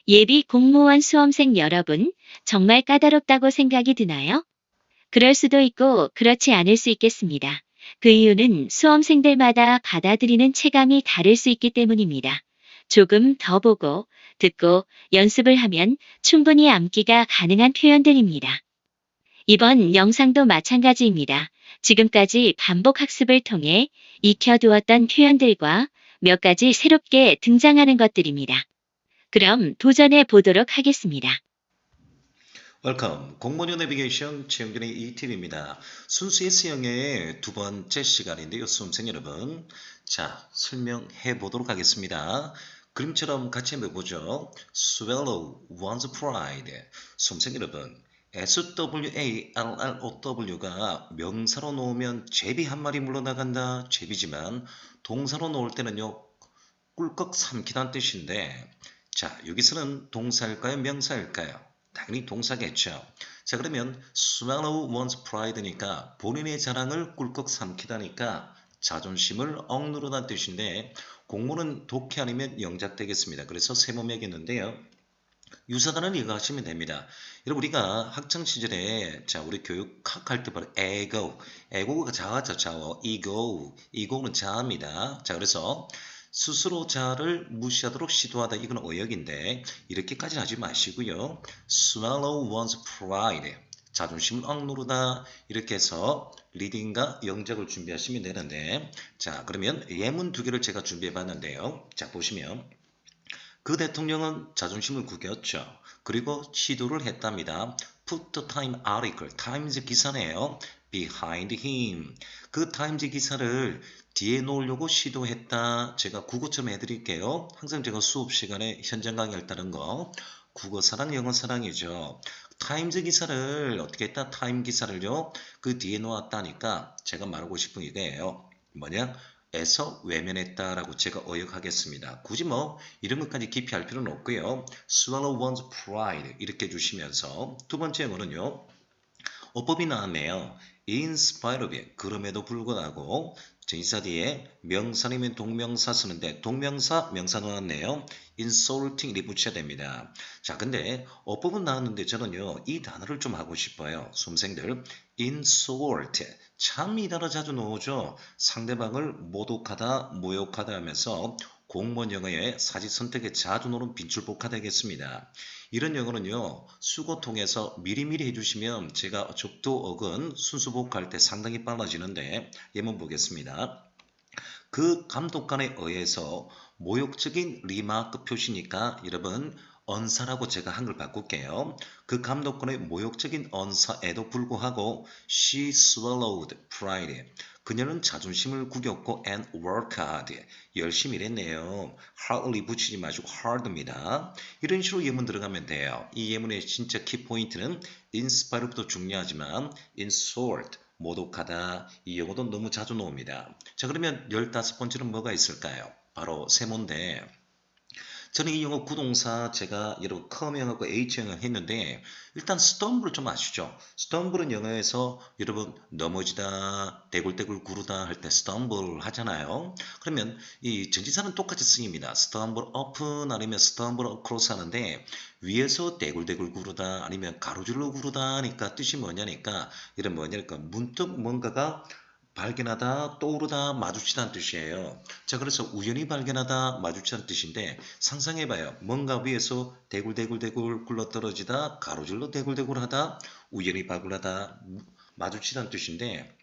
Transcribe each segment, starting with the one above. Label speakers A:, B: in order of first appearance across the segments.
A: 예비 공무원 수험생 여러분, 정말 까다롭다고 생각이 드나요? 그럴 수도 있고 그렇지 않을 수 있겠습니다. 그 이유는 수험생들마다 받아들이는 체감이 다를 수 있기 때문입니다. 조금 더 보고, 듣고, 연습을 하면 충분히 암기가 가능한 표현들입니다. 이번 영상도 마찬가지입니다. 지금까지 반복 학습을 통해 익혀두었던 표현들과 몇 가지 새롭게 등장하는 것들입니다. 그럼 도전해 보도록 하겠습니다.
B: 웰컴 공무원 내비게이션 최영준의 이팁입니다. 순수 S형의 두 번째 시간인데요. 수험생 여러분, 자 설명해 보도록 하겠습니다. 그림처럼 같이 한번 보죠. Swallow one's pride. 수험생 여러분, SWALLOW가 명사로 놓으면 제비 한 마리 물러나간다, 제비지만 동사로 놓을 때는요, 꿀꺽 삼키다는 뜻인데, 자 여기서는 동사일까요, 명사일까요? 당연히 동사겠죠. 자 그러면 swallow one's pride니까 본인의 자랑을 꿀꺽 삼키다니까 자존심을 억누르다는 뜻인데, 공문은 독해 아니면 영작 되겠습니다. 그래서 세모매겠는데요. 유사단은 이거 하시면 됩니다. 여러분 우리가 학창 시절에 자 우리 교육할 때 바로 에고가 자아죠. 자어. 이고는 자아입니다. 자 그래서 스스로 자아를 무시하도록 시도하다, 이건 어역인데 이렇게까지 하지 마시고요. Swallow one's pride, 자존심을 억누르다, 이렇게 해서 리딩과 영작을 준비하시면 되는데, 자 그러면 예문 두 개를 제가 준비해 봤는데요. 자 보시면 그 대통령은 자존심을 구겼죠. 그리고 시도를 했답니다. Put the time article, 타임즈 기사네요. Behind him. 그 타임즈 기사를 뒤에 놓으려고 시도했다. 제가 국어처럼 해드릴게요. 항상 제가 수업 시간에 현장 강의할 때는 거. 국어 사랑, 영어 사랑이죠. 타임즈 기사를 어떻게 했다? 타임 기사를요. 그 뒤에 놓았다니까 제가 말하고 싶은 이거예요. 뭐냐? 에서 외면했다라고 제가 어역하겠습니다. 굳이 뭐 이런 것까지 깊이 할 필요는 없고요. Swallow one's pride 이렇게 해주시면서 두 번째 영어는요. 어법이 나왔네요. In spite of it, 그럼에도 불구하고 인사 뒤에 명사이면 동명사 쓰는데 동명사 명사 나왔네요. insulting 이 붙여야 됩니다. 자 근데 어법은 나왔는데 저는요 이 단어를 좀 하고 싶어요. 수험생들, insult 참 이 단어 자주 나오죠. 상대방을 모독하다, 모욕하다 하면서 공무원 영어의 사지 선택에 자주 나오는 빈출복화 되겠습니다. 이런 영어는요 수거 통해서 미리미리 해주시면 제가 적도 어근 순수 복구할 때 상당히 빨라지는데, 예문 보겠습니다. 그 감독관에 의해서 모욕적인 리마크 표시니까 여러분 언사라고 제가 한글 바꿀게요. 그 감독관의 모욕적인 언사에도 불구하고 she swallowed pride. 그녀는 자존심을 구겼고 and worked hard. 열심히 일했네요. hardly 붙이지 마시고 hard입니다. 이런 식으로 예문 들어가면 돼요. 이 예문의 진짜 키포인트는 in spite of도 중요하지만 insult, 모독하다, 이 영어도 너무 자주 나옵니다. 자 그러면 15번째는 뭐가 있을까요? 바로 세모인데, 저는 이 영어 구동사 제가 여러분 커명하고 H형을 했는데, 일단 stumble 좀 아시죠? stumble은 영어에서 여러분 넘어지다, 대굴대굴 구르다 할 때 stumble 하잖아요. 그러면 이 전치사는 똑같이 쓰입니다. stumble up은 아니면 stumble across 하는데, 위에서 대굴대굴 구르다 아니면 가로질러 구르다 하니까 뜻이 뭐냐니까, 이런 뭐냐니까 문득 뭔가가 발견하다, 떠오르다, 마주치다는 뜻이에요. 자, 그래서 우연히 발견하다, 마주치다는 뜻인데, 상상해봐요. 뭔가 위에서 대굴대굴대굴 굴러떨어지다, 가로질러 대굴대굴하다, 우연히 발굴하다, 마주치다는 뜻인데,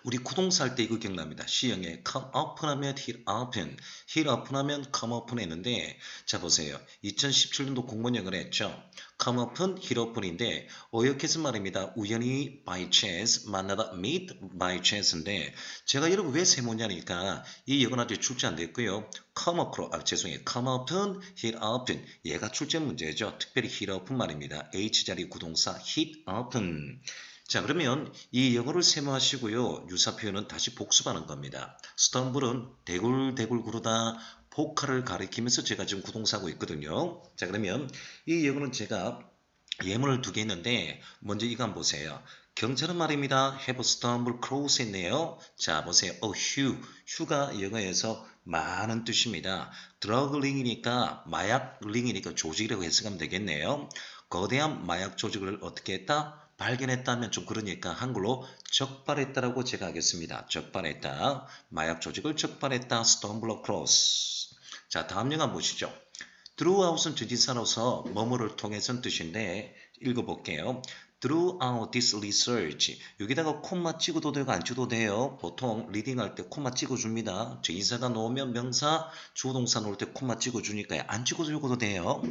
B: 우리 구동사 할 때 이거 기억납니다. C형에 come up 하면 hit open, hit open 하면 come open 했는데, 자 보세요. 2017년도 공무원 영어를 했죠. come up은 hit open인데 어역해서 말입니다. 우연히 by chance 만나다 meet by chance인데, 제가 여러분 왜 세모냐니까 이 영어는 아직 출제 안 됐고요. come across, 죄송해요. come up은 hit open, 얘가 출제 문제죠. 특별히 hit open 말입니다. H자리 구동사 hit open. 자 그러면 이 영어를 세모하시고요. 유사 표현은 다시 복습하는 겁니다. 스텀블은 대굴대굴 구르다, 포카를 가리키면서 제가 지금 구동사하고 있거든요. 자 그러면 이 영어는 제가 예문을 두 개 있는데, 먼저 이거 한번 보세요. 경찰은 말입니다. have stumbled across 했네요. 자, 보세요. 휴가 영어에서 많은 뜻입니다. 드러그 링이니까 마약 링이니까 조직이라고 해석하면 되겠네요. 거대한 마약 조직을 어떻게 했다? 발견했다면 좀 그러니까 한글로 적발했다라고 제가 하겠습니다. 적발했다. 마약 조직을 적발했다. stumble across. 자, 다음 영화 보시죠. throughout은 주지사로서 뭐뭐를 통해서는 뜻인데 읽어볼게요. throughout this research 여기다가 콤마 찍어도 되고 안 찍어도 돼요. 보통 리딩할 때 콤마 찍어줍니다. 주의사가 놓으면 명사, 주어동사 놓을 때 콤마 찍어주니까요. 안 찍어줘도 돼요.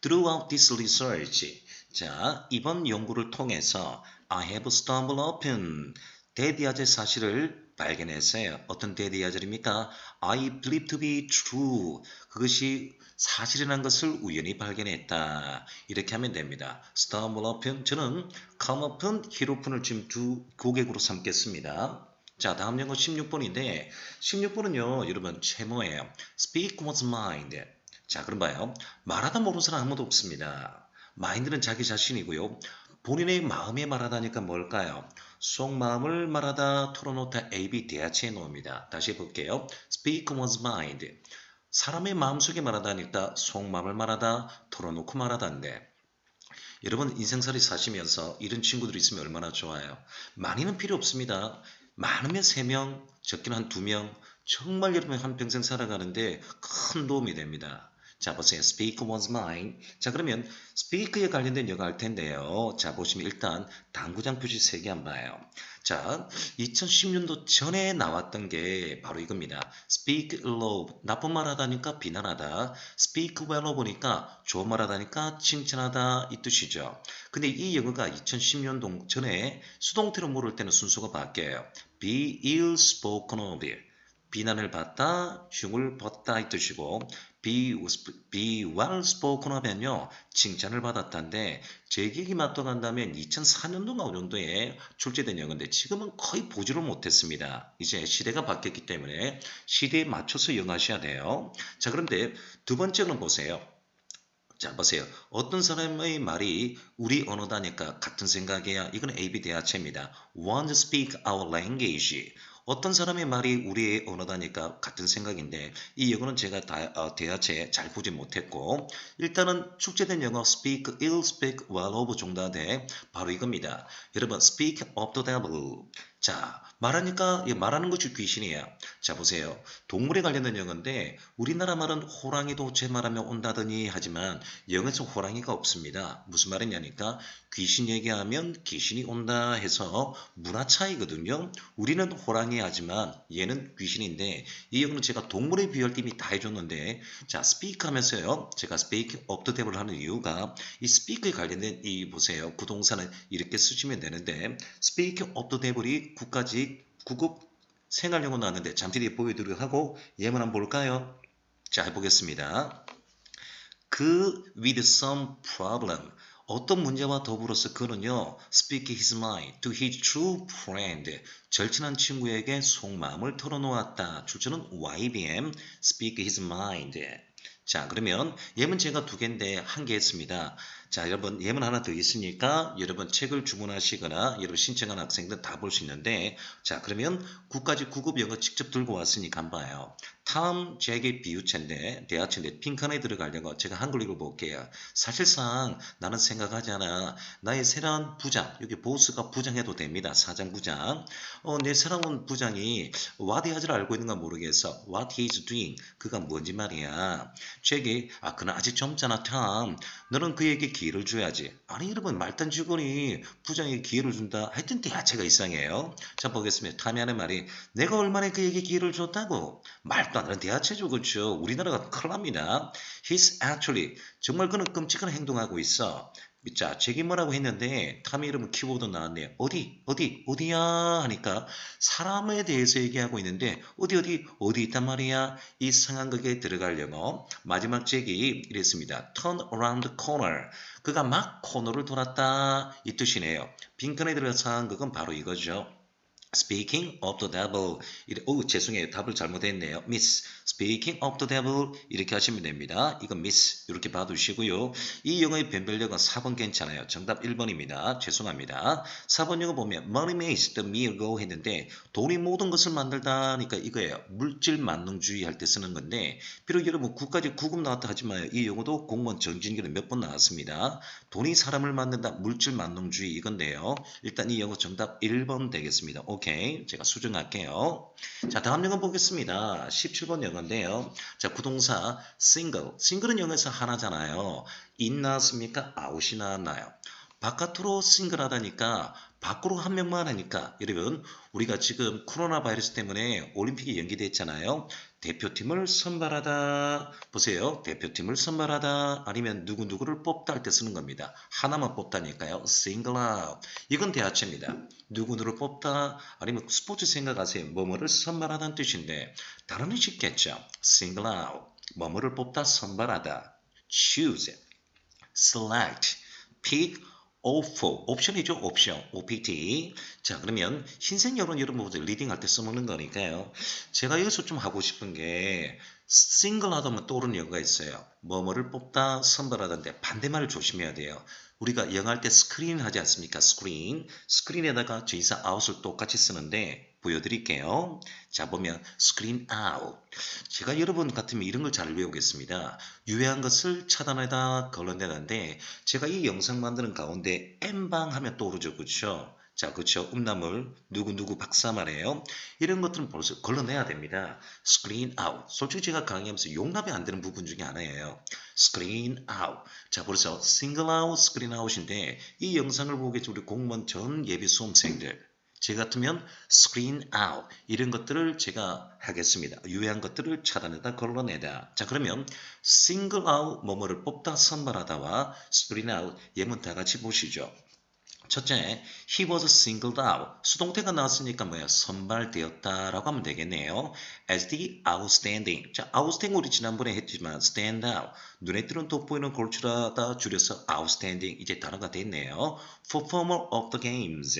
B: throughout this research 자 이번 연구를 통해서 I have stumbled upon 대디아제 사실을 발견했어요. 어떤 대디아절입니까? I believe to be true. 그것이 사실이라는 것을 우연히 발견했다. 이렇게 하면 됩니다. stumble upon 저는 come upon 히로폰을 지금 두 고객으로 삼겠습니다. 자 다음 영어 16번인데 16번은요 여러분 제모예요. Speak one's mind. 자 그럼 봐요. 말하다 모르는 사람 아무도 없습니다. 마인드는 자기 자신이고요. 본인의 마음에 말하다니까 뭘까요? 속마음을 말하다 털어놓다 AB 대하체에 놓습니다. 다시 해볼게요. Speak one's mind. 사람의 마음속에 말하다니까 속마음을 말하다 털어놓고 말하다인데 여러분 인생살이 사시면서 이런 친구들이 있으면 얼마나 좋아요. 많이는 필요 없습니다. 많으면 3명, 적게는 한 2명 정말 여러분 한평생 살아가는데 큰 도움이 됩니다. 자 보세요. Speak one's mind. 자 그러면 speak에 관련된 영어 할 텐데요. 자 보시면 일단 당구장 표시 3개 한번 봐요. 자 2010년도 전에 나왔던 게 바로 이겁니다. Speak low. 나쁜 말 하다니까 비난하다. Speak well 보니까 좋은 말 하다니까 칭찬하다 이 뜻이죠. 근데 이 영어가 2010년도 전에 수동태로 물을 때는 순서가 바뀌어요. Be ill spoken of. 비난을 받다, 흉을 벗다 이 뜻이고 be well spoken 하면요 칭찬을 받았다인데 제 기억이 맞춰간다면 2004년도가 5년도에 출제된 영어인데 지금은 거의 보지를 못했습니다. 이제 시대가 바뀌었기 때문에 시대에 맞춰서 영어하셔야 돼요. 자 그런데 두 번째는 보세요. 자 보세요. 어떤 사람의 말이 우리 언어다니까 같은 생각이야. 이건 AB 대하체입니다. Want to speak our language. 어떤 사람의 말이 우리의 언어다니까 같은 생각인데 이 영어는 제가 대하체 잘 보지 못했고 일단은 축제된 영어 speak ill, speak well of 정답에 바로 이겁니다. 여러분 speak of the devil. 자 말하니까 말하는 것이 귀신이에요. 자 보세요. 동물에 관련된 영어인데 우리나라 말은 호랑이도 제 말하면 온다더니 하지만 영어에서 호랑이가 없습니다. 무슨 말이냐니까 귀신 얘기하면 귀신이 온다 해서 문화 차이거든요. 우리는 호랑이 하지만 얘는 귀신인데 이 영어는 제가 동물에 비유할 때 이미 다 해줬는데 자 speak 하면서요. 제가 speak of the devil 하는 이유가 이 speak에 관련된 이 보세요. 구동사는 이렇게 쓰시면 되는데 speak of the devil이 국가직 구급 생활용어 나왔는데 잠시 뒤에 보여드리도록 하고 예문 한번 볼까요? 자 해보겠습니다. 그 with some problem 어떤 문제와 더불어서 그는요 speak his mind to his true friend 절친한 친구에게 속마음을 털어놓았다. 출처는 YBM speak his mind. 자 그러면 예문 제가 2개인데 1개 했습니다. 자 여러분 예문 하나 더 있으니까 여러분 책을 주문하시거나 여러분 신청한 학생들 다 볼 수 있는데 자 그러면 9까지 9급 영어 직접 들고 왔으니까 한번 봐요. 탐 잭의 비유체인데 대하체인데 핑크안에 들어가려고 제가 한글 읽어볼게요. 사실상 나는 생각하지 않아. 나의 새로운 부장 여기 보스가 부장해도 됩니다. 사장 부장 내 새로운 부장이 what he's 알고 있는가 모르겠어. what he's doing 그가 뭔지 말이야. 잭이 그는 아직 젊잖아 탐. 너는 그에게 기회를 줘야지. 아니 여러분 말단 직원이 부장에게 기회를 준다. 하여튼 대하체가 이상해요. 자 보겠습니다. 탐이 하는 말이 내가 얼마나 그에게 기회를 줬다고. 말도 안 되는 대하체죠. 그렇죠. 우리나라가 큰일 납니다. He's actually 정말 그는 끔찍한 행동하고 있어. 자, 잭이 뭐라고 했는데 탐이 이름은 키보드 나왔네요. 어디야 하니까 사람에 대해서 얘기하고 있는데 어디 있단 말이야. 이 상황극에 들어갈 영어 마지막 잭이 이랬습니다. Turn around the corner. 그가 막 코너를 돌았다 이 뜻이네요. 빈칸에 들어간 상황극은 바로 이거죠. Speaking of the devil. 죄송해요. 답을 잘못했네요. Miss. Speaking of the devil. 이렇게 하시면 됩니다. 이건 miss. 이렇게 봐두시고요. 이 영어의 변별력은 4번 괜찮아요. 정답 1번입니다. 죄송합니다. 4번 영어 보면 Money makes the meal go 했는데 돈이 모든 것을 만들다니까 이거예요. 물질 만능주의 할 때 쓰는 건데 비록 여러분 국가직 구급 나왔다 하지만 이 영어도 공무원 정진기는 몇 번 나왔습니다. 돈이 사람을 만든다. 물질 만능주의 이건데요. 일단 이 영어 정답 1번 되겠습니다. 오케이. 제가 수정할게요. 자, 다음 영어 보겠습니다. 17번 영어인데요. 자, 부동사 single. single은 영어에서 하나잖아요. in 나왔습니까? out이 나왔나요? 바깥으로 싱글하다니까 밖으로 한 명만 하니까 여러분 우리가 지금 코로나 바이러스 때문에 올림픽이 연기됐잖아요. 대표팀을 선발하다 보세요. 대표팀을 선발하다 아니면 누구누구를 뽑다 할 때 쓰는 겁니다. 하나만 뽑다니까요. single out. 이건 대하체입니다. 누구누구를 뽑다 아니면 스포츠 생각하세요. 뭐뭐를 선발하다는 뜻인데 단어는 쉽겠죠. single out. 뭐뭐를 뽑다 선발하다. choose. select. pick. offer. 옵션이죠. 옵션. opt. 자 그러면 흰색 열은 여러분들 리딩할 때 써먹는 거니까요. 제가 여기서 좀 하고 싶은 게 싱글 하다면 떠오르는 영어가 있어요. 뭐뭐를 뽑다 선발하다인데 반대말을 조심해야 돼요. 우리가 영어 할 때 스크린 하지 않습니까? 스크린. 스크린에다가 주의사 아웃을 똑같이 쓰는데 보여드릴게요. 자 보면 스크린 아웃. 제가 여러분 같으면 이런 걸 잘 외우겠습니다. 유해한 것을 차단하다 걸러내는데 제가 이 영상 만드는 가운데 N방 하면 떠오르죠. 그렇죠? 자, 그렇죠. 음란물 누구누구 박사 말이에요. 이런 것들은 벌써 걸러내야 됩니다. screen out. 솔직히 제가 강의하면서 용납이 안 되는 부분 중에 하나예요. screen out. 자, 벌써 single out, screen out인데 이 영상을 보고 계신 우리 공무원 전 예비 수험생들 제 같으면 screen out 이런 것들을 제가 하겠습니다. 유해한 것들을 차단해다 걸러내다. 자 그러면 single out 뭐뭐를 뽑다 선발하다와 screen out 예문 다 같이 보시죠. 첫째, he was singled out. 수동태가 나왔으니까 뭐야? 선발되었다라고 하면 되겠네요. as the outstanding. 자, outstanding 우리 지난번에 했지만 stand out. 눈에 띄는 돋보이는 걸출하다 줄여서 outstanding. 이제 단어가 됐네요. performer of the games.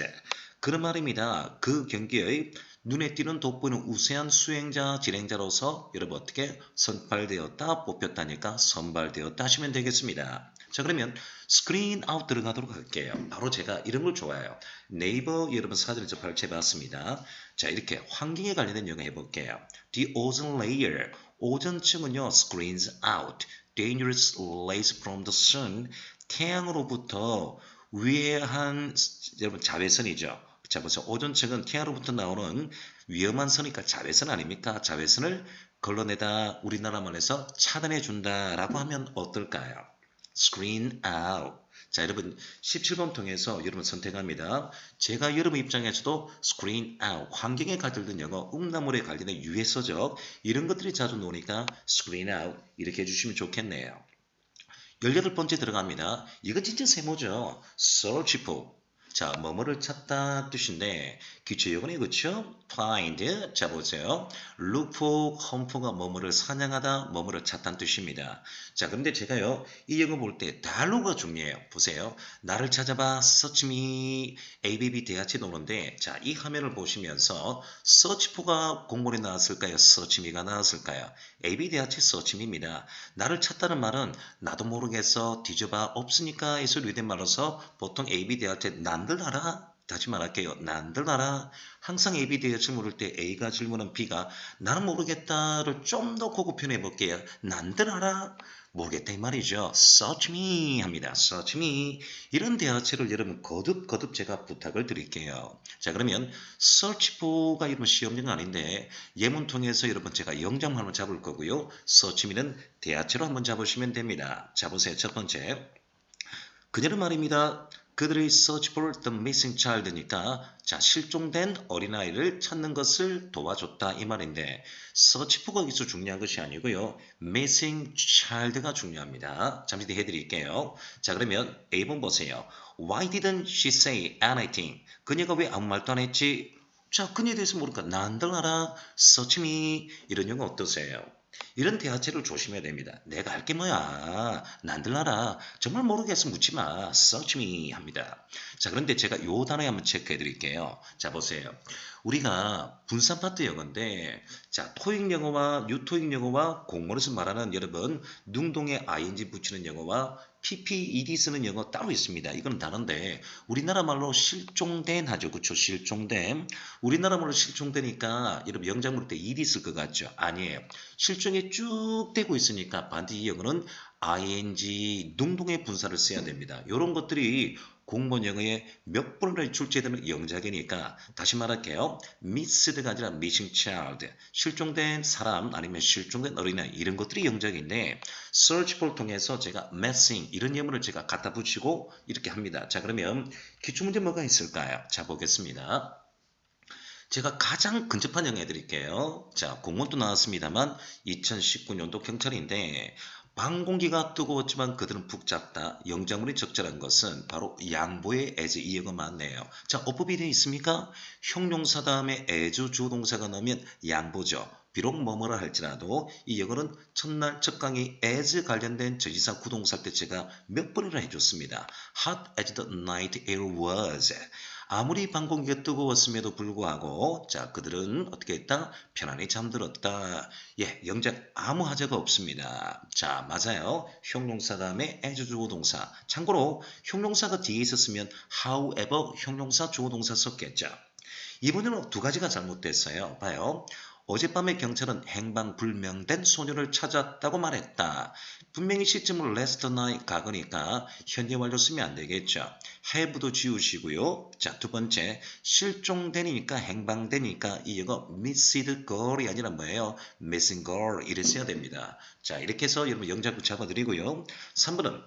B: 그런 말입니다. 그 경기의 눈에 띄는 돋보이는 우세한 수행자, 진행자로서 여러분 어떻게 선발되었다, 뽑혔다니까 선발되었다 하시면 되겠습니다. 자 그러면 스크린 아웃 들어가도록 할게요. 바로 제가 이런 걸 좋아해요. 네이버 여러분 사진을 접할채봤습니다. 자 이렇게 환경에 관련된 영어 해볼게요. The ozone layer. 오존층은요 screens out dangerous rays from the sun. 태양으로부터 위해한 여러분 자외선이죠. 자 보세요. 오존층은 태양으로부터 나오는 위험한 선이니까 자외선 아닙니까? 자외선을 걸러내다 우리나라 말에서 차단해 준다라고 하면 어떨까요? screen out. 자 여러분 17번 통해서 여러분 선택합니다. 제가 여러분 입장에서도 screen out 환경에 관련된 영어 음란물에 관련된 유해서적 이런 것들이 자주 나오니까 screen out 이렇게 해주시면 좋겠네요. 18번째 들어갑니다. 이건 진짜 세모죠. search for. 자, 뭐뭐를 찾다 뜻인데 기초요건이 그렇죠? find. 자, 보세요. look for, hunt for가 뭐뭐를 사냥하다, 뭐뭐를 찾다는 뜻입니다. 자, 근데 제가요. 이 영어 볼 때 dialogue가 중요해요. 보세요. 나를 찾아봐, search me, ABB 대하체 노는데 자, 이 화면을 보시면서 search for가 공문에 나왔을까요? search me가 나왔을까요? AB 대하체 search me입니다. 나를 찾다는 말은 나도 모르겠어 뒤져봐 없으니까 해서 유된 말로서 보통 AB 대할 때 난들 알아? 다시 말할게요. 난들 알아? 항상 AB 대하체 물을 때 A가 질문은 B가 나는 모르겠다를 좀 더 고급표현해 볼게요. 난들 알아? 모르겠다 이 말이죠. search me 합니다. search me. 이런 대화체를 여러분 거듭 제가 부탁을 드릴게요. 자 그러면 search for가 이런 시험령 아닌데 예문 통해서 여러분 제가 영장 한번 잡을 거고요. search me는 대화체로 한번 잡으시면 됩니다. 자 보세요. 첫 번째. 그녀는 말입니다. 그들의 search for the missing child니까 자 실종된 어린아이를 찾는 것을 도와줬다 이 말인데 search for가 여기서 중요한 것이 아니고요. missing child가 중요합니다. 잠시 뒤에 해드릴게요. 자 그러면 A번 보세요. Why didn't she say anything? 그녀가 왜 아무 말도 안 했지? 자 그녀에 대해서 모르니까 난들 알아? search me 이런 용어 어떠세요? 이런 대화체를 조심해야 됩니다. 내가 알 게 뭐야? 난들 알아. 정말 모르겠으면 묻지 마. Search me 합니다. 자, 그런데 제가 요 단어에 한번 체크해 드릴게요. 자, 보세요. 우리가 분산파트 영어인데, 자, 토익 영어와 뉴토익 영어와 공모에서 말하는 여러분, 능동에 ing 붙이는 영어와 PPED 쓰는 영어 따로 있습니다. 이건 다른데, 우리나라 말로 실종된 하죠. 그쵸? 실종된. 우리나라 말로 실종되니까, 여러분 영장 물을 때 ed 쓸 것 같죠? 아니에요. 실종이 쭉 되고 있으니까 반드시 이 영어는 ing, 능동의 분사를 써야 됩니다. 이런 것들이 공무원 영어에 몇 번이나 출제되는 영작이니까 다시 말할게요. missed가 아니라 missing child, 실종된 사람 아니면 실종된 어린아이 이런 것들이 영작인데 search for 통해서 제가 missing 이런 예문을 제가 갖다 붙이고 이렇게 합니다. 자, 그러면 기출문제 뭐가 있을까요? 자, 보겠습니다. 제가 가장 근접한 영어 해드릴게요. 자, 공무원도 나왔습니다만 2019년도 경찰인데 방공기가 뜨거웠지만 그들은 푹 잤다. 영장문이 적절한 것은 바로 양보의 as 이 영어 맞네요. 자, 어법이 되어 있습니까? 형용사 다음에 as 주어동사가 나오면 양보죠. 비록 뭐뭐라 할지라도 이 영어는 첫날 첫 강의 as 관련된 전치사 구동사 때 제가 몇 번이나 해줬습니다. Hot as the night air was. 아무리 방공기가 뜨거웠음에도 불구하고 자 그들은 어떻게 했다? 편안히 잠들었다. 예, 영작 아무 하자가 없습니다. 자, 맞아요. 형용사 다음에 as 주어동사. 참고로 형용사가 뒤에 있었으면 however 형용사 주어동사 썼겠죠. 이번에는 두 가지가 잘못됐어요. 봐요. 어젯밤에 경찰은 행방불명된 소녀를 찾았다고 말했다. 분명히 시점을 last night 가거니까 현재 완료 쓰면 안 되겠죠. have도 지우시고요. 자, 두 번째 실종되니까 행방되니까 이 영어 missed girl이 아니라 뭐예요? missing girl 이를 써야 됩니다. 자, 이렇게 해서 여러분 영작을 잡아드리고요. 3번은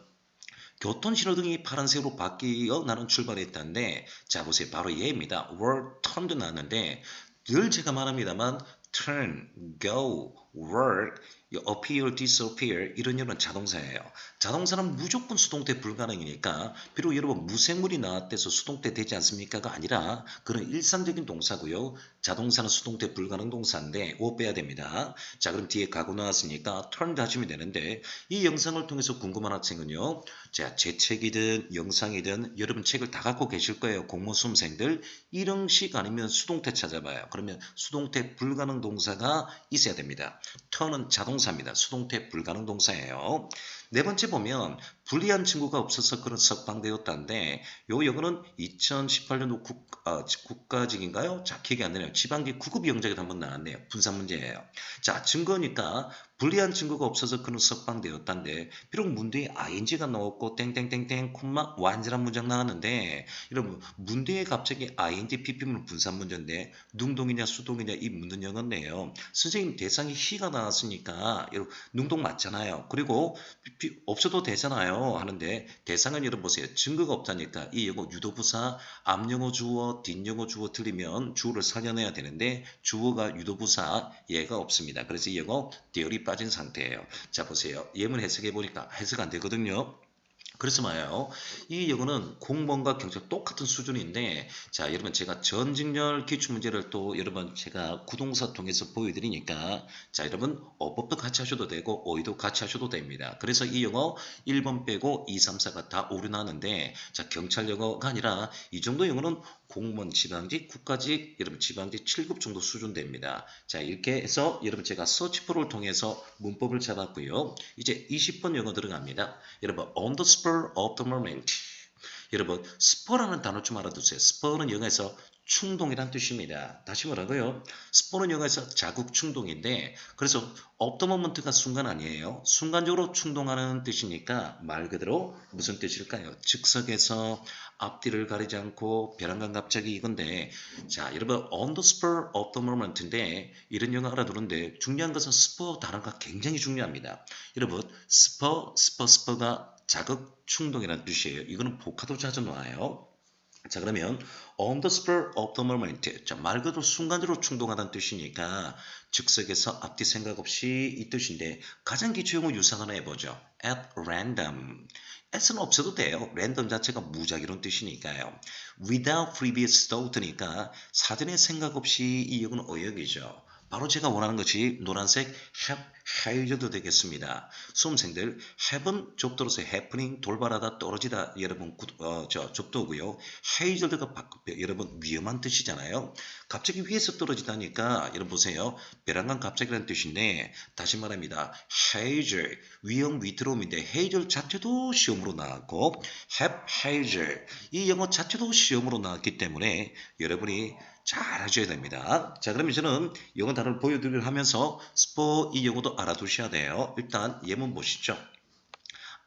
B: 교통신호등이 파란색으로 바뀌어 나는 출발했다는데 자 보세요. 바로 얘입니다. were turned 나왔는데 늘 제가 말합니다만 turn, go, work, appear, disappear 이런 여러분 자동사예요. 자동사는 무조건 수동태 불가능이니까 비록 여러분 무생물이 나왔대서 수동태 되지 않습니까가 아니라 그런 일상적인 동사고요. 자동사는 수동태 불가능 동사인데 오 빼야 됩니다. 자 그럼 뒤에 가고 나왔으니까 turn 하시면 되는데 이 영상을 통해서 궁금한 학생은요. 자, 제 책이든 영상이든 여러분 책을 다 갖고 계실 거예요. 공무 수험생들. 일형식 아니면 수동태 찾아봐요. 그러면 수동태 불가능 동사가 있어야 됩니다. turn은 자동사입니다. 수동태 불가능 동사예요. 네 번째 보면 불리한 친구가 없어서 그런 석방되었다는데 요 영어는 2018년도 국가직인가요? 자, 기억이 안 나네요. 지방직 9급 영작에 한번 나왔네요. 분산 문제예요. 자, 증거니까 불리한 친구가 없어서 그는 석방되었다는데 비록 문제에 ing가 나왔고 땡땡땡땡 콤마 완전한 문장 나왔는데 여러분 문제에 갑자기 ing pp면 분산 문제인데 능동이냐 수동이냐 이 묻는 영어인데요. 선생님 대상이 he가 나왔으니까 여러분 능동 맞잖아요. 그리고 없어도 되잖아요 하는데 대상은 여러분 보세요. 증거가 없다니까 이 영어 유도부사 앞영어 주어 뒷영어 주어 틀리면 주어를 살려내야 되는데 주어가 유도부사 얘가 없습니다. 그래서 이 영어 대열이 빠진 상태예요. 자 보세요. 예문 해석해 보니까 해석 안 되거든요. 그래서 말이에요. 이 영어는 공무원과 경찰 똑같은 수준인데 자 여러분 제가 전직렬 기출문제를 또 여러분 제가 구동사 통해서 보여드리니까 자 여러분 어법도 같이 하셔도 되고 어휘도 같이 하셔도 됩니다. 그래서 이 영어 1번 빼고 2, 3, 4가 다 오류나는데 자 경찰 영어가 아니라 이 정도 영어는 공무원 지방직 국가직 여러분 지방직 7급 정도 수준 됩니다. 자 이렇게 해서 여러분 제가 서치프로를 통해서 문법을 잡았고요. 이제 20번 영어 들어갑니다. 여러분 on the spur of the moment. 여러분 spur라는 단어 좀 알아두세요. spur는 영어에서 충동이란 뜻입니다. 다시 뭐라고요? spur는 영어에서 자국 충동인데 그래서 of the moment가 순간 아니에요. 순간적으로 충동하는 뜻이니까 말 그대로 무슨 뜻일까요? 즉석에서 앞뒤를 가리지 않고 벼랑간 갑자기 이건데 자 여러분 on the spur of the moment인데 이런 영어 알아두는데 중요한 것은 spur 단어가 굉장히 중요합니다. 여러분 spur가 자극 충동이라는 뜻이에요. 이거는 복화도 자주 나와요. 자 그러면 on the spur of the moment 자, 말 그대로 순간적으로 충동하다는 뜻이니까 즉석에서 앞뒤 생각 없이 이 뜻인데 가장 기초용어 유사 하나 해보죠. at random s는 없어도 돼요. random 자체가 무작위론 뜻이니까요. without previous thought니까 사전에 생각 없이 이 영어는 어역이죠. 바로 제가 원하는 것이 노란색 have, have도 되겠습니다. 수험생들 have은 접두로서 happening, 돌발하다, 떨어지다 여러분 접두고요. have가 여러분 위험한 뜻이잖아요. 갑자기 위에서 떨어지다니까 여러분 보세요. 벼랑간 갑자기라는 뜻인데 다시 말합니다. haze 위험 위태로움인데 haze 자체도 시험으로 나왔고 have haze 이 영어 자체도 시험으로 나왔기 때문에 여러분이 잘 하셔야 됩니다. 자, 그러면 저는 영어 단어를 보여드리려 하면서 스포 이 영어도 알아두셔야 돼요. 일단 예문 보시죠.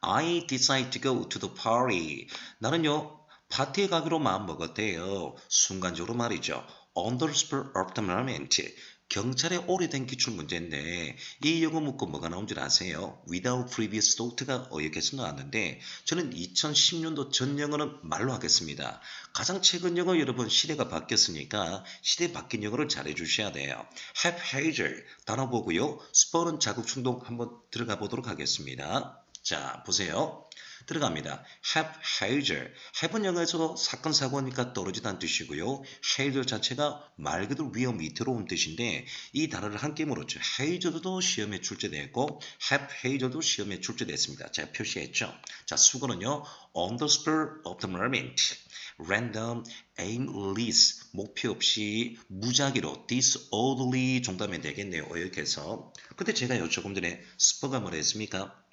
B: I decide to go to the party. 나는요, 파티에 가기로 마음먹었대요. 순간적으로 말이죠. On the spur of the moment. 경찰의 오래된 기출문제인데 이 영어 문구 뭐가 나온 줄 아세요? Without previous thought가 어역에서 나왔는데 저는 2010년도 전 영어는 말로 하겠습니다. 가장 최근 영어 여러분 시대가 바뀌었으니까 시대 바뀐 영어를 잘해 주셔야 돼요. haphazard 단어 보고요. spur은 자극 충동 한번 들어가 보도록 하겠습니다. 자, 보세요. 들어갑니다. haphazard. have은 영어에서 사건 사고니까 떨어지다는 뜻이고요. hazer 자체가 말 그대로 위험 위태로운 뜻인데 이 단어를 함께 물었죠. hazard도 시험에 출제됐고 haphazard도 시험에 출제됐습니다. 제가 표시했죠. 자, 수거는요. on the spur of the moment. random, aimless, 목표 없이 무작위로 disorderly 정도면 되겠네요. 어역해서. 근데 제가요 조금 전에 스퍼가 뭐라 했습니까?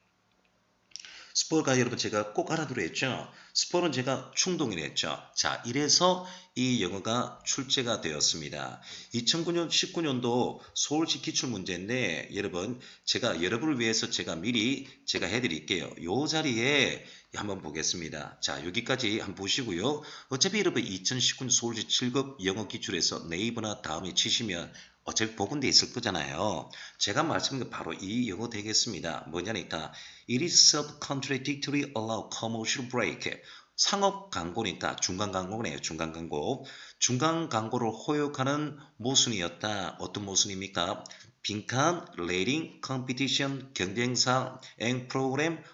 B: 스포가 여러분 제가 꼭 알아두려 했죠. 스포는 제가 충동이라 했죠. 자, 이래서 이 영어가 출제가 되었습니다. 2009년 19년도 서울시 기출문제인데 여러분 제가 여러분을 위해서 제가 미리 제가 해드릴게요. 요 자리에 한번 보겠습니다. 자, 여기까지 한번 보시고요. 어차피 여러분 2019년 서울시 7급 영어 기출에서 네이버나 다음에 치시면 어차피 복원돼 있을 거잖아요. 제가 말씀드린 게 바로 이 영어 되겠습니다. 뭐냐니까 It is self-contradictory allow commercial break. 상업 광고니까 중간 광고네요. 중간 광고. 중간 광고를 허용하는 모순이었다. 어떤 모순입니까? 빈칸, 레이팅, 컴피티션, 경쟁사, 행 프로그램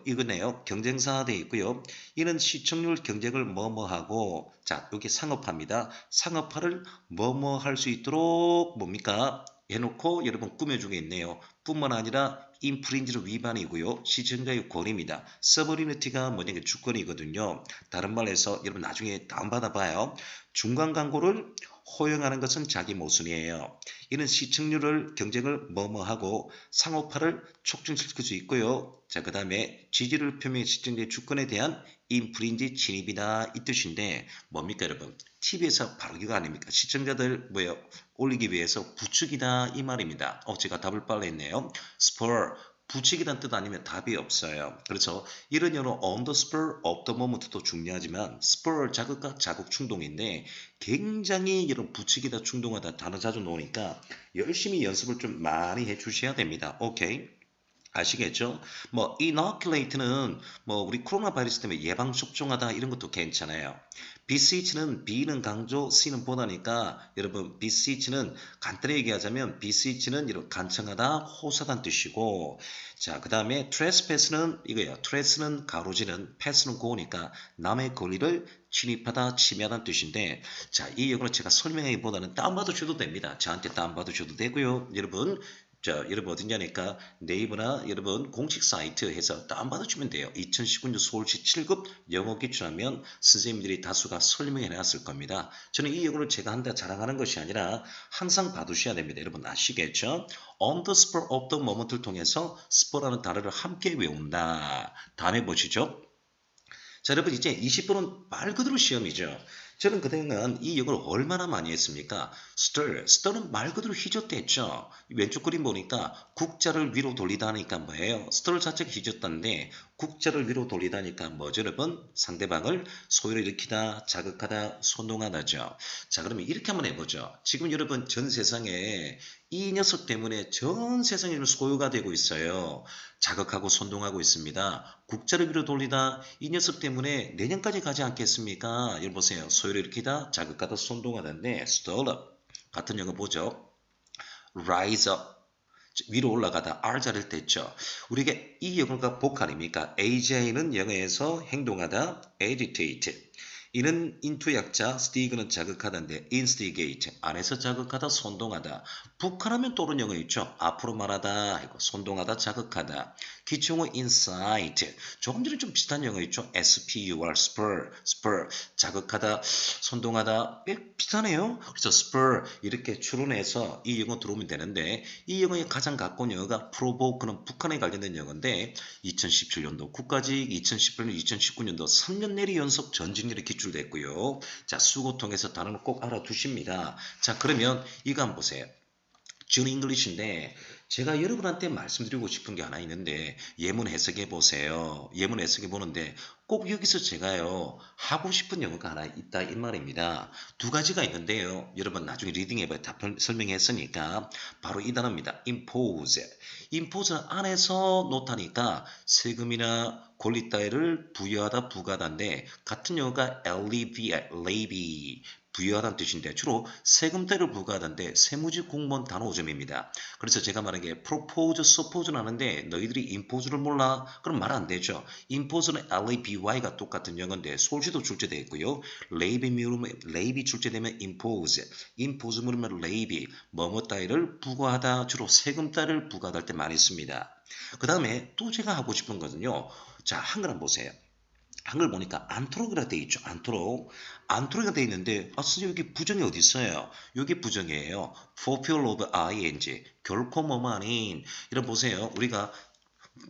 B: 이거네요. 경쟁사 돼 있고요. 이는 시청률 경쟁을 뭐뭐하고 자 여기 상업화입니다. 상업화를 뭐뭐 할 수 있도록 뭡니까? 해놓고 여러분 꾸며주고 있네요. 뿐만 아니라 인프린지로 위반이고요. 시청자의 권리입니다. 서버리너티가 뭐냐 주권이거든요. 다른 말로 해서 여러분 나중에 다운받아 봐요. 중간 광고를 허용하는 것은 자기 모순이에요. 이는 시청률을 경쟁을 뭐뭐하고 상업화를 촉진시킬 수 있고요. 자, 그 다음에 지지를 표명한 시청자의 주권에 대한 인프린지 침입이다 이 뜻인데 뭡니까 여러분? TV에서 바로 이거 아닙니까? 시청자들 뭐예요? 올리기 위해서 부추기다 이 말입니다. 제가 답을 빨리 했네요. spur 부추기란 뜻 아니면 답이 없어요. 그래서 이런 영어 on the spur of the moment도 중요하지만 spur 자극과 자극 충동인데 굉장히 이런 부추기다 충동하다 단어 자주 나오니까 열심히 연습을 좀 많이 해 주셔야 됩니다. 오케이. 아시겠죠? 뭐 inoculate는 뭐 우리 코로나 바이러스 때문에 예방 접종하다 이런 것도 괜찮아요. beseech는 B는 강조, C는 보다니까 여러분 beseech는 간단히 얘기하자면 beseech는 이런 간청하다, 호소하다는 뜻이고 자, 그 다음에 trespass는 이거예요. tres는 가로지는, pass는 고우니까 남의 권리를 침입하다, 침해하다는 뜻인데 자, 이 영어는 제가 설명하기보다는 다운받으셔도 됩니다. 저한테 다운받으셔도 되고요. 여러분 자, 여러분 어딨냐니까 네이버나 여러분 공식 사이트 해서 다운받아주면 돼요. 2019년 서울시 7급 영어 기출하면 선생님들이 다수가 설명해 놨을 겁니다. 저는 이 영어를 제가 한다 자랑하는 것이 아니라 항상 봐두셔야 됩니다. 여러분 아시겠죠? On the spur of the moment를 통해서 spur라는 단어를 함께 외운다. 다음에 보시죠. 자, 여러분 이제 20분은 말 그대로 시험이죠. 저는 그동안 이 영어를 얼마나 많이 했습니까? stir는 말 그대로 휘젓댔죠. 왼쪽 그림 보니까 국자를 위로 돌리다니까 뭐예요? stir 자체가 휘젓다는데 국자를 위로 돌리다니까 뭐죠 여러분? 상대방을 소유를 일으키다, 자극하다, 선동하다죠. 자, 그러면 이렇게 한번 해보죠. 지금 여러분 전 세상에 이 녀석 때문에 전 세상에 소유가 되고 있어요. 자극하고 선동하고 있습니다. 국자를 위로 돌리다 이 녀석 때문에 내년까지 가지 않겠습니까? 여러분 보세요. 소유를 일으키다, 자극하다, 선동하다인데 stir up 같은 영어 보죠. rise up 위로 올라가다 R자를 뗐죠. 우리에게 이 영어가 복합입니까? AJ는 영어에서 행동하다, agitate 이는 into 약자, stick는 자극하다인데 instigate 안에서 자극하다, 선동하다. 북한하면 또는 영어 있죠. 앞으로 말하다, 이거 선동하다, 자극하다. 기초용어 incite 조금 전에 좀 비슷한 영어 있죠. spur, spur 자극하다, 선동하다. 비슷하네요. 그래서 spur 이렇게 추론해서 이 영어 들어오면 되는데 이 영어의 가장 가까운 영어가 provoke는 북한에 관련된 영어인데 2017년도 국가직, 2018년, 2019년도 3년 내리 연속 전직률이 기출됐고요. 자, 수고 통해서 단어는 꼭 알아두십니다. 자, 그러면 이거 한번 보세요. 준 잉글리시인데 제가 여러분한테 말씀드리고 싶은 게 하나 있는데 예문 해석해 보세요. 예문 해석해 보는데 꼭 여기서 제가요 하고 싶은 영어가 하나 있다 이 말입니다. 두 가지가 있는데요. 여러분 나중에 리딩 해봐야 다 설명했으니까 바로 이 단어입니다. impose. impose 안에서 놓다니까 세금이나 권리 따위를 부여하다 부과하다인데 같은 영어가 alleviate, levy 부여하다는 뜻인데 주로 세금 따위를 부과하다인데 세무직 공무원 단어 5점입니다. 그래서 제가 말한 게 propose, suppose는 하는데 너희들이 impose를 몰라? 그럼 말 안 되죠. impose는 LABY가 똑같은 영어인데 솔지도 출제되어 있고요. lab이 출제되면 impose, impose 물으면 levy, 뭐뭐 따위를 부과하다 주로 세금 따위를 부과할 때 많이 씁니다. 그 다음에 또 제가 하고 싶은 거는요. 자, 한글 한번 보세요. 한글 보니까 안토록이라 돼 있죠. 안토록이가 돼 있는데 선생님 여기 부정이 어디 있어요? 여기 부정이에요. fulfill of ing 결코 뭐뭐 아닌 이런 보세요. 우리가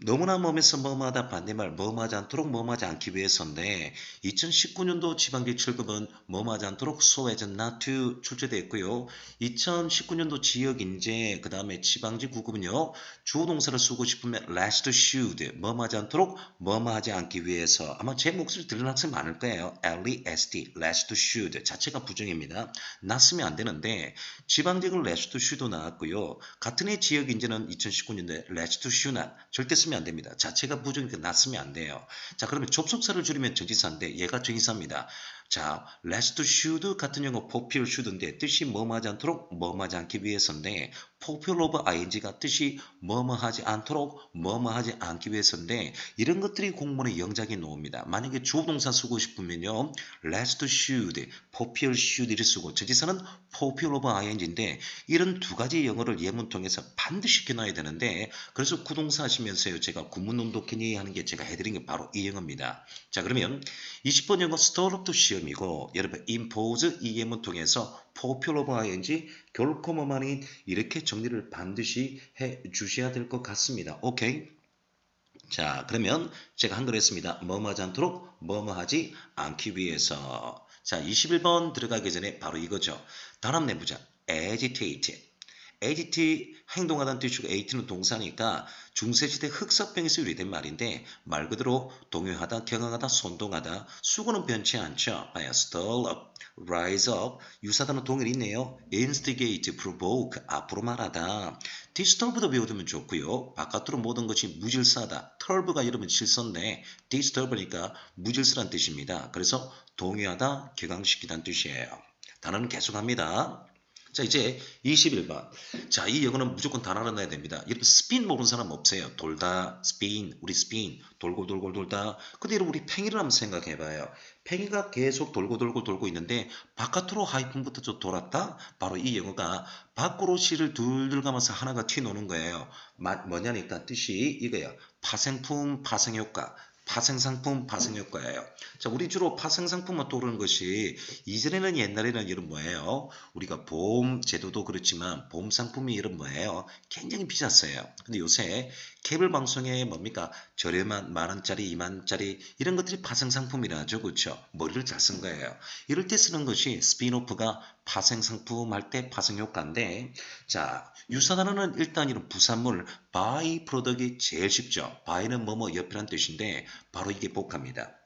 B: 너무나 뭐면서 뭐뭐하다 반대말 뭐뭐하지 않도록 뭐뭐하지 않기 위해서인데 2019년도 지방기 7급은 뭐뭐하지 않도록 so as not to 출제되어 있고요. 2019년도 지역인재 그 다음에 지방지 9급은요. 주어동사를 쓰고 싶으면 lest should 뭐뭐하지 않도록 뭐뭐하지 않기 위해서 아마 제 목소리 들리는 학생 많을 거예요. lest lest should 자체가 부정입니다. 났으면 안 되는데 지방직은 lest should 나왔고요. 같은 해 지역인재는 2019년도에 lest should not 절대 쓰면 안 됩니다. 자체가 부정이니까 놨으면 안 돼요. 자, 그러면 접속사를 줄이면 전치사인데 얘가 전치사입니다. 자, lest should 같은 영어 fulfill should인데 뜻이 뭐뭐하지 않도록 뭐뭐하지 않기 위해서인데 fulfill of ing가 뜻이 뭐뭐하지 않도록 뭐뭐하지 않기 위해서인데 이런 것들이 공문에 영작에 나옵니다. 만약에 주어동사 쓰고 싶으면요. lest should, fulfill should를 쓰고 전치사는 fulfill of ing인데 이런 두 가지 영어를 예문 통해서 반드시 익혀놔야 되는데 그래서 구동사 하시면서요. 제가 구문논독해니 하는 게 제가 해드린 게 바로 이 영어입니다. 자, 그러면 20번 영어 스타트업 시험이고 여러분 impose 이 예문 통해서 fulfill of ing 결코 뭐만인 이렇게 정리를 반드시 해 주셔야 될 것 같습니다. 오케이? 자, 그러면 제가 한글 했습니다. 뭐뭐하지 않도록 뭐뭐하지 않기 위해서. 자, 21번 들어가기 전에 바로 이거죠. 단합 내보자. agitate. agitate 행동하다는 뜻이고 ate는 동사니까 중세시대 흑사병에서 유래된 말인데 말 그대로 동요하다, 경항하다, 선동하다 수고는 변치 않죠. 봐요. stir up, rise up 유사단어 동일이 있네요. instigate, provoke 앞으로 말하다. disturb도 배워두면 좋고요. 바깥으로 모든 것이 무질서하다. turve가 이러면 질서인데 distur브니까 무질서란 뜻입니다. 그래서 동요하다, 격앙시키다는 뜻이에요. 단어는 계속합니다. 자, 이제 21번. 자, 이 영어는 무조건 단어를 넣어야 됩니다. 여러분, 스핀 모르는 사람 없어요. 돌다, 스핀, 우리 스핀, 돌고 돌고 돌다. 근데 여러분, 우리 팽이를 한번 생각해 봐요. 팽이가 계속 돌고 돌고 돌고 있는데, 바깥으로 하이픈부터 좀 돌았다? 바로 이 영어가 밖으로 실을 둘둘 감아서 하나가 튀어나오는 거예요. 뭐냐니까 뜻이 이거예요. 파생품, 파생효과. 파생상품, 파생효과예요. 자, 우리 주로 파생상품만 떠오르는 것이 이전에는 옛날에는 이런 뭐예요? 우리가 보험 제도도 그렇지만 보험 상품이 이런 뭐예요? 굉장히 비쌌어요. 근데 요새 케이블 방송에 뭡니까? 저렴한 10,000원짜리, 20,000원짜리 이런 것들이 파생 상품이라 하죠. 그렇죠? 머리를 잘 쓴 거예요. 이럴 때 쓰는 것이 스피노프가 파생 상품 할 때 파생 효과인데 자, 유사 단어는 일단 이런 부산물 바이 프로덕이 제일 쉽죠. 바이는 뭐뭐 옆이란 뜻인데 바로 이게 복합니다.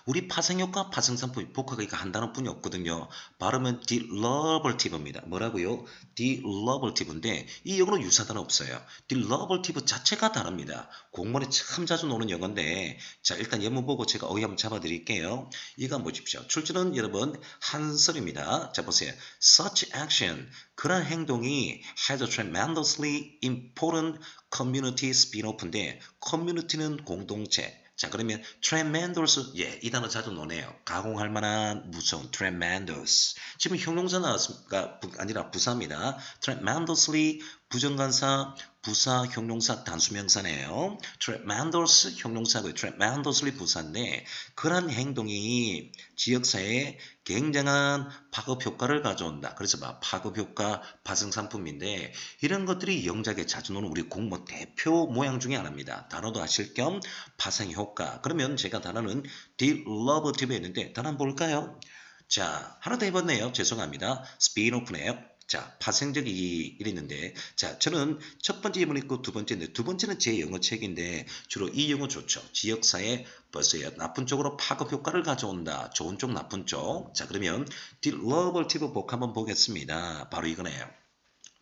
B: 우리 파생효과, 파생상품, 복화가 이거 한 단어뿐이 없거든요. 발음은 derivative,입니다. 뭐라고요? derivative인데 이 영어로 유사 단어 없어요. derivative 자체가 다릅니다. 공문에 참 자주 나오는 영어인데 자, 일단 예문 보고 제가 어휘 한번 잡아드릴게요. 이거 한번 보십시오. 출제는 여러분 한설입니다. 자, 보세요. Such action, 그런 행동이 has a tremendously important community spin-off인데 community는 공동체 자, 그러면 tremendous, 예, 이 단어 자주 노네요. 가공할 만한 무서운 tremendous. 지금 형용사 나왔습니까? 아니라 부사입니다. tremendously 부정관사, 부사, 형용사, 단수명사네요. tremendous 형용사고요. tremendously 부사인데 그런 행동이 지역사회에 굉장한 파급 효과를 가져온다. 그래서 파급 효과, 파생상품인데 이런 것들이 영작에 자주 나오는 우리 공모 대표 모양 중에 하나입니다. 단어도 아실 겸 파생 효과. 그러면 제가 단어는 derivative 했는데 단어 한번 볼까요? 자, 하나 더 해봤네요. 죄송합니다. 스피노프네요. 자, 파생적이 이랬는데, 자, 저는 첫 번째 예문 있고 두 번째인데, 두 번째는 제 영어 책인데, 주로 이 영어 좋죠. 지역사회 벌써요. 나쁜 쪽으로 파급 효과를 가져온다. 좋은 쪽, 나쁜 쪽. 자, 그러면 derivative 복 한번 보겠습니다. 바로 이거네요.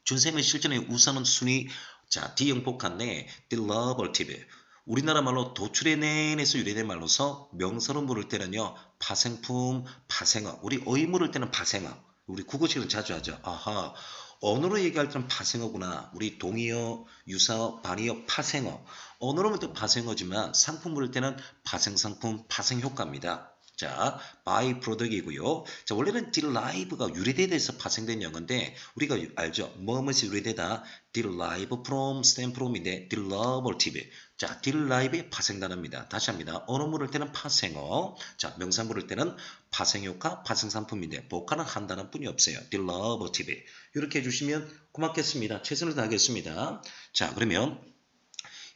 B: 준쌤의 실전에 우선은 순위, 자, D형 복한데, derivative. 우리나라 말로 도출의 낸에서 유래된 말로서 명사로 물을 때는요, 파생품, 파생어. 우리 어휘 물을 때는 파생어. 우리 국어식은 자주 하죠. 아하. 언어로 얘기할 때는 파생어구나. 우리 동의어, 유사어, 반의어, 파생어. 언어로 물을 때 파생어지만 상품 물을 때는 파생상품, 파생효과입니다. 자, by product이고요. 자, 원래는 derive가 유래되에서 파생된 영어인데 우리가 알죠. 뭐뭐이 유래되다. derive from, stem from인데 derivative. 자, derive의 파생단어입니다. 다시 합니다. 언어 물을 때는 파생어. 자, 명사 물을 때는 파생효과, 파생상품인데 복화는 한 단어뿐이 없어요. derivative. 이렇게 해주시면 고맙겠습니다. 최선을 다하겠습니다. 자, 그러면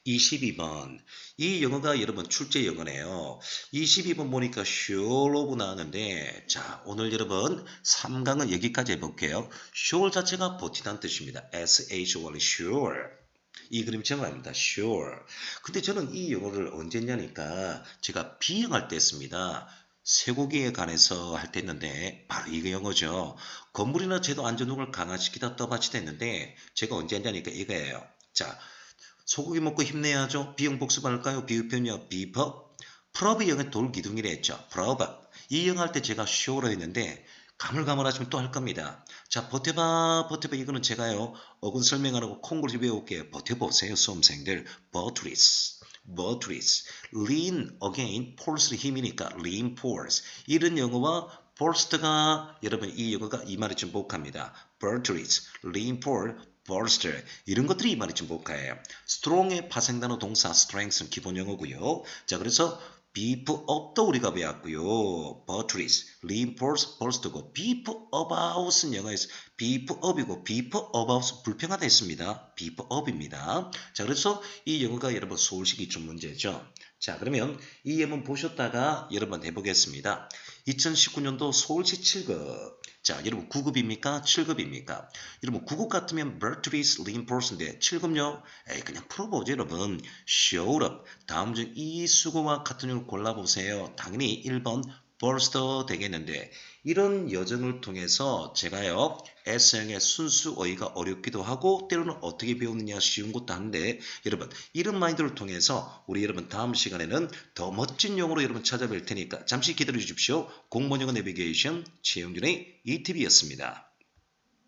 B: 22번. 이 영어가 여러분 출제 영어네요. 22번 보니까 sure of 나왔는데 자 오늘 여러분 3강은 여기까지 해볼게요. sure 자체가 버티다는 뜻입니다. S-H-O-R sure. 이 그림처럼 합니다. sure. 근데 저는 이 영어를 언제 했냐니까 제가 비행할 때 했습니다. 쇠고기에 관해서 할 때 했는데 바로 이거 영어죠. 건물이나 제도 안전을 강화시키다 떠받치다 했는데 제가 언제 했냐니까 이거예요. 자 소고기 먹고 힘내야죠. 비형 복습할까요? 비읍표현이요. 비법. 프럽이 영의 돌기둥이라 했죠. 프럽. 이 영어 할 때 제가 쇼로 했는데 가물가물하시면 또 할 겁니다. 자, 버텨봐, 버텨봐. 이거는 제가요. 어근 설명하라고 콩글리 배울게요. 버텨보세요, 수험생들. 버트리스. 버트리스. lean again. force의 힘이니까 reinforce. 이런 영어와 forced가 여러분 이 영어가 이 말이 좀 복합니다. 버트리스. reinforce. bolster 이런 것들이 이 말이 좀 복합해요. strong의 파생단어 동사 strength는 기본 영어고요. 자 그래서 beef up도 우리가 배웠고요. buttress, reinforce, bolster고 beef about은 영어에서 beef up이고 beef about은 불평하다 했습니다. beef up입니다. 자 그래서 이 영어가 여러분 서울시 기출 문제죠. 자 그러면 이 예문 보셨다가 여러분 해보겠습니다. 2019년도 서울시 7급 자 여러분 9급입니까? 7급입니까? 여러분 9급 같으면 Bertrix Reinforce인데 7급요? 에이 그냥 풀어보죠 여러분. Showed up 다음 중 이 수고와 같은 걸 골라보세요. 당연히 1번 Bolster 되겠는데 이런 여정을 통해서 제가요 S형의 순수 어휘가 어렵기도 하고 때로는 어떻게 배우느냐 쉬운 것도 한데 여러분 이런 마인드를 통해서 우리 여러분 다음 시간에는 더 멋진 용어로 여러분 찾아뵐 테니까 잠시 기다려 주십시오. 공무원 영어 내비게이션 최영준의 ETV였습니다.